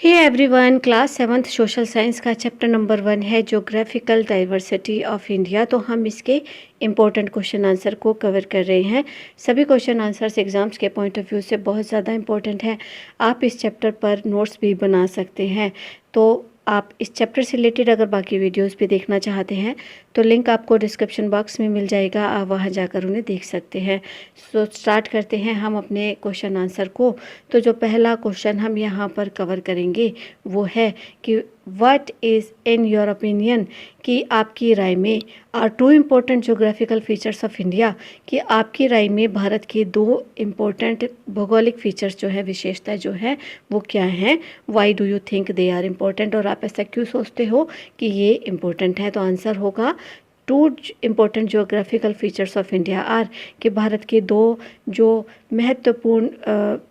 हे everyone, class 7th social science का chapter number 1 है geographical diversity of India. तो हम इसके इम्पोर्टेंट क्वेश्चन आंसर को कवर कर रहे हैं। सभी क्वेश्चन आंसर्स एग्जाम्स के पॉइंट ऑफ व्यू से बहुत ज़्यादा इम्पोर्टेंट है। आप इस चैप्टर पर नोट्स भी बना सकते हैं। तो आप इस चैप्टर से रिलेटेड अगर बाकी वीडियोस भी देखना चाहते हैं तो लिंक आपको डिस्क्रिप्शन बॉक्स में मिल जाएगा, आप वहां जाकर उन्हें देख सकते हैं। सो स्टार्ट करते हैं हम अपने क्वेश्चन आंसर को। तो जो पहला क्वेश्चन हम यहाँ पर कवर करेंगे वो है कि what is in your opinion, कि आपकी राय में are two important geographical features of India, कि आपकी राय में भारत के दो इम्पोर्टेंट भौगोलिक फीचर्स जो है, विशेषता जो है वो क्या हैं। Why do you think they are important, और आप ऐसा क्यों सोचते हो कि ये इम्पोर्टेंट है। तो आंसर होगा two important geographical features of India are, कि भारत के दो जो महत्वपूर्ण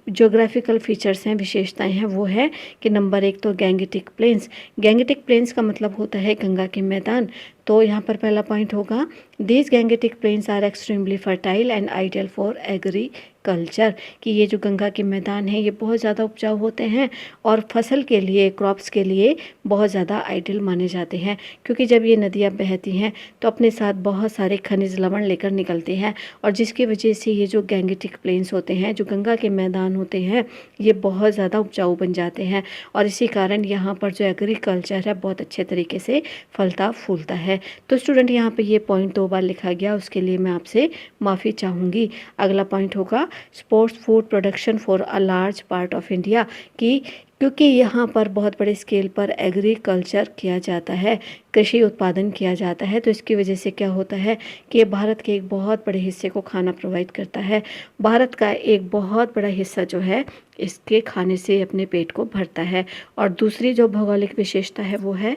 जोग्राफिकल फीचर्स हैं, विशेषताएं हैं, वो है कि नंबर 1 तो गैंगेटिक प्लेन्स। गैंगेटिक प्लेन्स का मतलब होता है गंगा के मैदान। तो यहाँ पर पहला पॉइंट होगा these Gangetic plains are extremely fertile and ideal for agriculture, कि ये जो गंगा के मैदान हैं ये बहुत ज़्यादा उपजाऊ होते हैं और फसल के लिए, क्रॉप्स के लिए बहुत ज़्यादा आइडियल माने जाते हैं। क्योंकि जब ये नदियाँ बहती हैं तो अपने साथ बहुत सारे खनिज लवण लेकर निकलती हैं, और जिसकी वजह से ये जो गैंगेटिक प्लेन्स होते हैं, जो गंगा के मैदान होते हैं, ये बहुत ज़्यादा उपजाऊ बन जाते हैं। और इसी कारण यहाँ पर जो एग्रीकल्चर है बहुत अच्छे तरीके से फलता फूलता है। तो स्टूडेंट यहाँ पे ये पॉइंट 2 बार लिखा गया, उसके लिए मैं आपसे माफ़ी चाहूँगी। अगला पॉइंट होगा sports food production for a large part of India, कि क्योंकि यहाँ पर बहुत बड़े स्केल पर एग्रीकल्चर किया जाता है, कृषि उत्पादन किया जाता है, तो इसकी वजह से क्या होता है कि ये भारत के एक बहुत बड़े हिस्से को खाना प्रोवाइड करता है। भारत का एक बहुत बड़ा हिस्सा जो है इसके खाने से अपने पेट को भरता है। और दूसरी जो भौगोलिक विशेषता है वो है,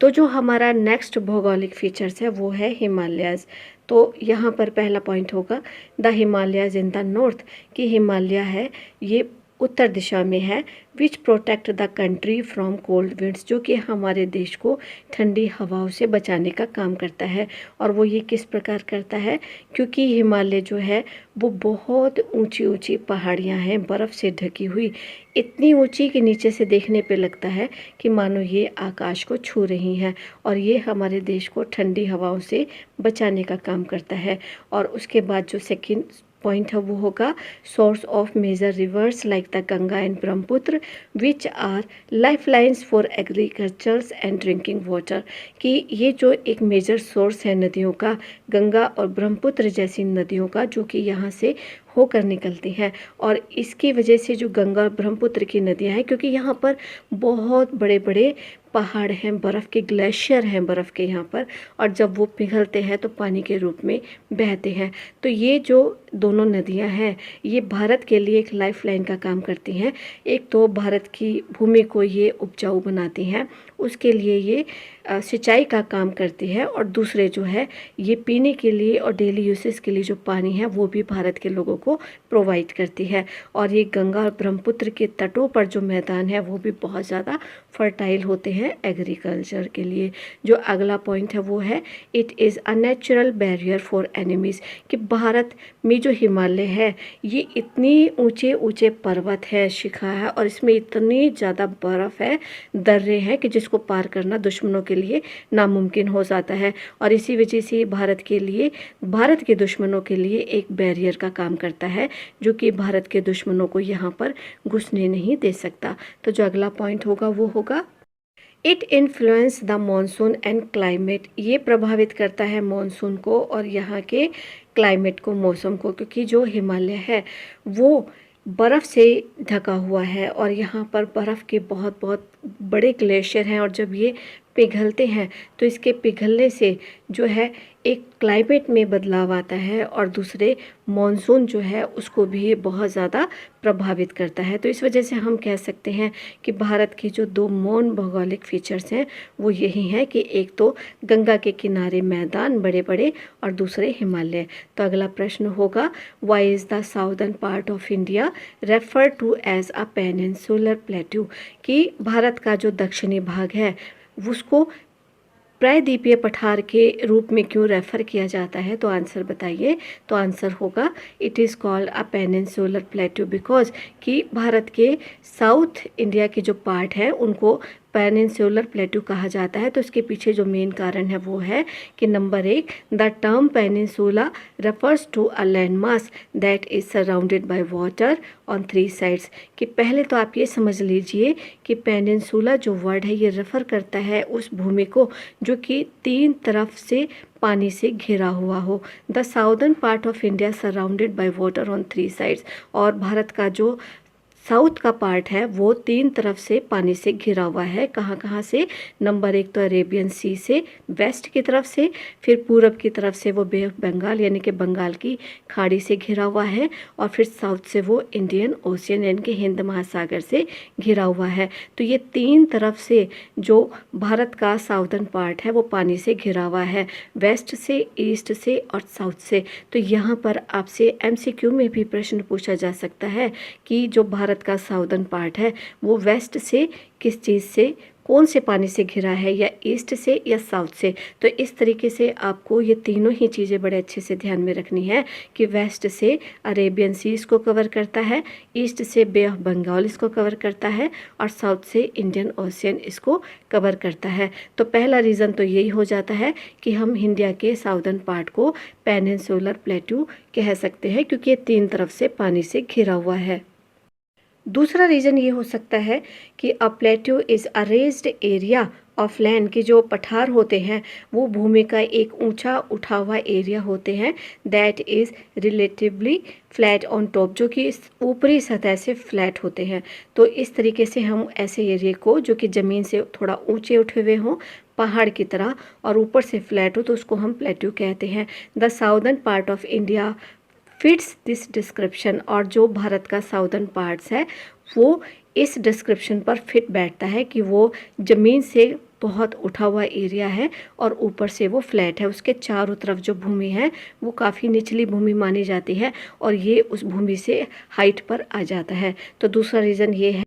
तो जो हमारा नेक्स्ट भौगोलिक फीचर्स है वो है हिमालयाज़। तो यहाँ पर पहला पॉइंट होगा the Himalayas in the north, कि हिमालय है ये उत्तर दिशा में है, विच protect the country from cold winds, जो कि हमारे देश को ठंडी हवाओं से बचाने का काम करता है। और वो ये किस प्रकार करता है, क्योंकि हिमालय जो है वो बहुत ऊंची ऊंची पहाड़ियाँ हैं, बर्फ़ से ढकी हुई, इतनी ऊंची कि नीचे से देखने पे लगता है कि मानो ये आकाश को छू रही हैं। और ये हमारे देश को ठंडी हवाओं से बचाने का काम करता है। और उसके बाद जो सेकंड पॉइंट है वो होगा source of major rivers like the Ganga and Brahmaputra which are lifelines for agricultures and drinking water, कि ये जो एक मेजर सोर्स है नदियों का, गंगा और ब्रह्मपुत्र जैसी नदियों का, जो कि यहाँ से होकर निकलती हैं। और इसकी वजह से जो गंगा और ब्रह्मपुत्र की नदियाँ हैं, क्योंकि यहाँ पर बहुत बड़े बड़े पहाड़ हैं, बर्फ़ के ग्लेशियर हैं बर्फ़ के यहाँ पर, और जब वो पिघलते हैं तो पानी के रूप में बहते हैं। तो ये जो दोनों नदियाँ हैं ये भारत के लिए एक लाइफ लाइन का काम करती हैं। एक तो भारत की भूमि को ये उपजाऊ बनाती हैं, उसके लिए ये सिंचाई का काम करती है, और दूसरे जो है ये पीने के लिए और डेली यूसेस के लिए जो पानी है वो भी भारत के लोगों को प्रोवाइड करती है। और ये गंगा और ब्रह्मपुत्र के तटों पर जो मैदान है वो भी बहुत ज़्यादा फर्टाइल होते हैं एग्रीकल्चर के लिए। जो अगला पॉइंट है वो है it is a natural barrier for enemies, कि भारत में जो हिमालय है ये इतनी ऊंचे ऊंचे पर्वत है, शिखा है, और इसमें इतनी ज़्यादा बर्फ़ है, दर्रे हैं, कि जिसको पार करना दुश्मनों के लिए नामुमकिन हो जाता है। और इसी वजह से भारत के लिए, भारत के दुश्मनों के लिए एक बैरियर का काम करता है, जो कि भारत के दुश्मनों को यहाँ पर घुसने नहीं दे सकता। तो जो अगला पॉइंट होगा वो होगा it influence the monsoon and climate, ये प्रभावित करता है मानसून को और यहाँ के क्लाइमेट को, मौसम को, क्योंकि जो हिमालय है वो बर्फ़ से ढका हुआ है और यहाँ पर बर्फ़ के बहुत बहुत बड़े ग्लेशियर हैं, और जब ये पिघलते हैं तो इसके पिघलने से जो है एक क्लाइमेट में बदलाव आता है, और दूसरे मॉनसून जो है उसको भी ये बहुत ज़्यादा प्रभावित करता है। तो इस वजह से हम कह सकते हैं कि भारत की जो दो मौन भौगोलिक फीचर्स हैं वो यही हैं, कि एक तो गंगा के किनारे मैदान बड़े बड़े, और दूसरे हिमालय। तो अगला प्रश्न होगा why is the southern part of India refer to as a peninsular plateau, कि भारत का जो दक्षिणी भाग है उसको प्रायद्वीपीय पठार के रूप में क्यों रेफर किया जाता है, तो आंसर बताइए। तो आंसर होगा it is called a peninsular plateau because कि भारत के साउथ इंडिया के जो पार्ट है उनको पेनिनसुलर प्लेट्यू कहा जाता है। तो इसके पीछे जो मेन कारण है वो है कि number 1, the term peninsula refers to a land mass that is surrounded by water on 3 sides. कि पहले तो आप ये समझ लीजिए कि पेनिनसुला जो वर्ड है ये रेफर करता है उस भूमि को जो कि 3 तरफ से पानी से घिरा हुआ हो। The southern part of India surrounded by water on 3 sides. और भारत का जो साउथ का पार्ट है वो 3 तरफ से पानी से घिरा हुआ है। कहाँ कहाँ से? नंबर 1 तो अरेबियन सी से वेस्ट की तरफ से, फिर पूरब की तरफ से वो बे ऑफ बंगाल यानी कि बंगाल की खाड़ी से घिरा हुआ है, और फिर साउथ से वो इंडियन ओशियन यानी कि हिंद महासागर से घिरा हुआ है। तो ये 3 तरफ से जो भारत का साउदर्न पार्ट है वो पानी से घिरा हुआ है, वेस्ट से, ईस्ट से और साउथ से। तो यहाँ पर आपसे MCQ में भी प्रश्न पूछा जा सकता है कि जो भारत का साउदर्न पार्ट है वो वेस्ट से किस चीज़ से, कौन से पानी से घिरा है, या ईस्ट से या साउथ से। तो इस तरीके से आपको ये तीनों ही चीज़ें बड़े अच्छे से ध्यान में रखनी है कि वेस्ट से अरेबियन सी इसको कवर करता है, ईस्ट से बे ऑफ बंगाल इसको कवर करता है, और साउथ से इंडियन ओशियन इसको कवर करता है। तो पहला रीज़न तो यही हो जाता है कि हम इंडिया के साउदर्न पार्ट को पेनिनसुलर प्लेट्यू कह सकते हैं क्योंकि ये 3 तरफ से पानी से घिरा हुआ है। दूसरा रीज़न ये हो सकता है कि a plateau is a raised area of land, की जो पठार होते हैं वो भूमि का एक ऊंचा उठा हुआ एरिया होते हैं that is relatively flat on top, जो कि ऊपरी सतह से फ्लैट होते हैं। तो इस तरीके से हम ऐसे एरिया को जो कि ज़मीन से थोड़ा ऊंचे उठे हुए हों पहाड़ की तरह और ऊपर से फ्लैट हो तो उसको हम प्लेट्यू कहते हैं। The southern part of India fits this description, और जो भारत का साउदर्न पार्ट्स है वो इस डिस्क्रिप्शन पर फिट बैठता है कि वो ज़मीन से बहुत उठा हुआ एरिया है और ऊपर से वो फ्लैट है। उसके चारों तरफ जो भूमि है वो काफ़ी निचली भूमि मानी जाती है और ये उस भूमि से हाइट पर आ जाता है। तो दूसरा रीज़न ये है।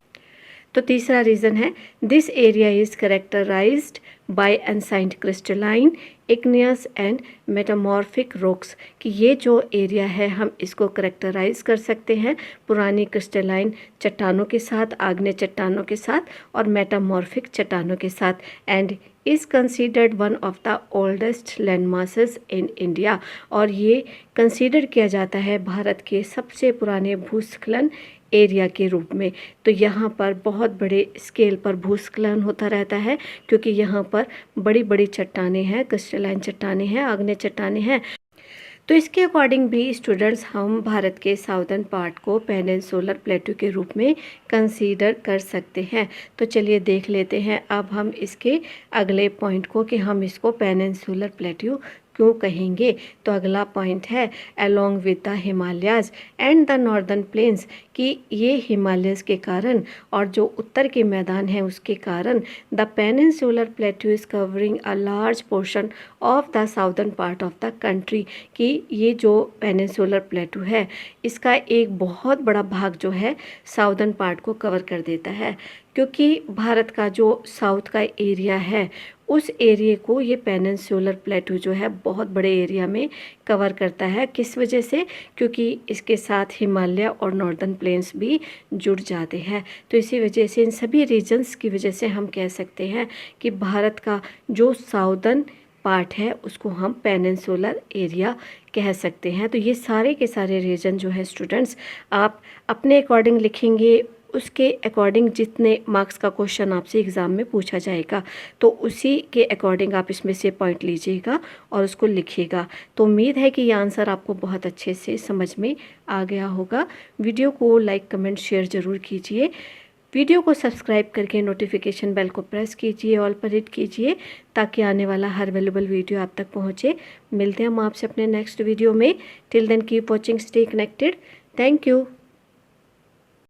तो तीसरा रीज़न है this area is characterised by ancient crystalline igneous and metamorphic rocks, कि ये जो एरिया है हम इसको करेक्टराइज कर सकते हैं पुरानी क्रिस्टलाइन चट्टानों के साथ, आग्नेय चट्टानों के साथ और मेटामॉर्फिक चट्टानों के साथ, and is considered one of the oldest land masses in India, और ये कंसीडर किया जाता है भारत के सबसे पुराने भूस्खलन एरिया के रूप में। तो यहाँ पर बहुत बड़े स्केल पर भूस्खलन होता रहता है क्योंकि यहाँ पर बड़ी बड़ी चट्टानें हैं, क्रिस्टलाइन चट्टानें हैं, आग्नेय चट्टानें हैं। तो इसके अकॉर्डिंग भी स्टूडेंट्स हम भारत के साउदर्न पार्ट को पेनिनसुलर प्लेट्यू के रूप में कंसीडर कर सकते हैं। तो चलिए देख लेते हैं अब हम इसके अगले पॉइंट को कि हम इसको पेनिनसुलर प्लेट्यू क्यों कहेंगे। तो अगला पॉइंट है along with the Himalayas and the northern plains, कि ये हिमालयस के कारण और जो उत्तर के मैदान हैं उसके कारण the peninsular plateau is covering a large portion of the southern part of the country, कि ये जो पेनिनसुलर प्लेट्यू है इसका एक बहुत बड़ा भाग जो है साउदर्न पार्ट को कवर कर देता है। क्योंकि भारत का जो साउथ का एरिया है उस एरिया को ये पेनिनसुलर प्लेट्यू जो है बहुत बड़े एरिया में कवर करता है। किस वजह से? क्योंकि इसके साथ हिमालय और नॉर्दर्न प्लेन्स भी जुड़ जाते हैं। तो इसी वजह से इन सभी रीजन्स की वजह से हम कह सकते हैं कि भारत का जो साउदर्न पार्ट है उसको हम पेनिनसुलर एरिया कह सकते हैं। तो ये सारे के सारे रीजन जो है स्टूडेंट्स आप अपने अकॉर्डिंग लिखेंगे, उसके अकॉर्डिंग जितने मार्क्स का क्वेश्चन आपसे एग्ज़ाम में पूछा जाएगा तो उसी के अकॉर्डिंग आप इसमें से पॉइंट लीजिएगा और उसको लिखिएगा। तो उम्मीद है कि ये आंसर आपको बहुत अच्छे से समझ में आ गया होगा। वीडियो को लाइक कमेंट शेयर ज़रूर कीजिए, वीडियो को सब्सक्राइब करके नोटिफिकेशन बेल को प्रेस कीजिए, ऑल पर हिट कीजिए ताकि आने वाला हर वैल्यूबल वीडियो आप तक पहुँचे। मिलते हैं हम आपसे अपने नेक्स्ट वीडियो में। Till then keep watching, stay connected. Thank you.